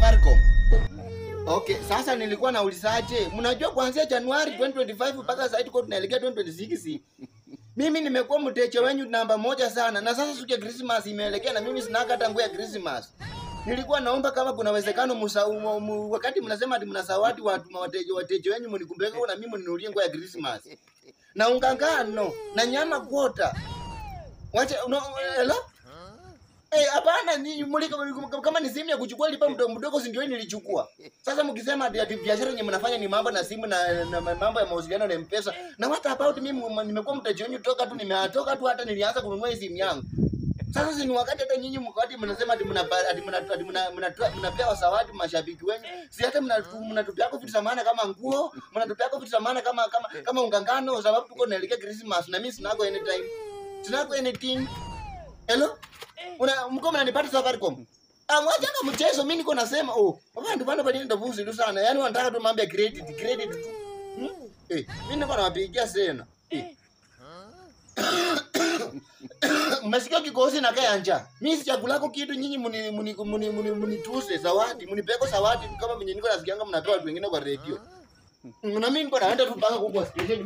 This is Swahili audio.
Safaricom. Okay, sasa nilikuwa naulizaje? Mnajua kuanzia Januari 2025 mpaka sasa tuko tunaelekea 2026. Mimi nimekuwa mteja wenu namba 1 sana. Na sasa siku ya Christmas imeelekea na mimi sina hata nguo ya Christmas. Nilikuwa naomba kama kuna uwezekano wakati mnasema ati mnasawadi watu wateja wenu mnikumbeke na mimi ninunulie nguo ya Christmas. Na ungangano na nyama kwota. Wacha hello? Hapana ni kama ni simu ya kuchukua lipa mdogo si ndio nilichukua. Sasa mkisema ati biashara yenye mnafanya ni mambo na simu na mambo ya mawasiliano na M-Pesa. Na what about mimi nimekuwa mteja wenu toka tu hata nilianza kununua simu yangu. Sasa si ni wakati hata nyinyi mkati mnasema ati mnapewa zawadi mashabiki wenu. Si hata mnatupia vitu za maana kama nguo, mnatupia vitu za maana kama ungangano sababu tuko naelekea Christmas na mimi sina go anytime. Sina go anything. Hello? Mko mnanipata Safaricom? Mwachanga mchezo mimi niko nasema abantu bana bali ndavuzi tu sana. Yaani wanataka tu mambo ya credit tu. Mimi niko nawapigia sana. Mmesikia kikosi na kaya njaa. Mimi si chakula yako kitu nyinyi munituse zawadi, munipeko zawadi kama venye niko nasikianga mnapewa watu wengine kwa radio. Na mimi niko naenda tu mpaka kwa station.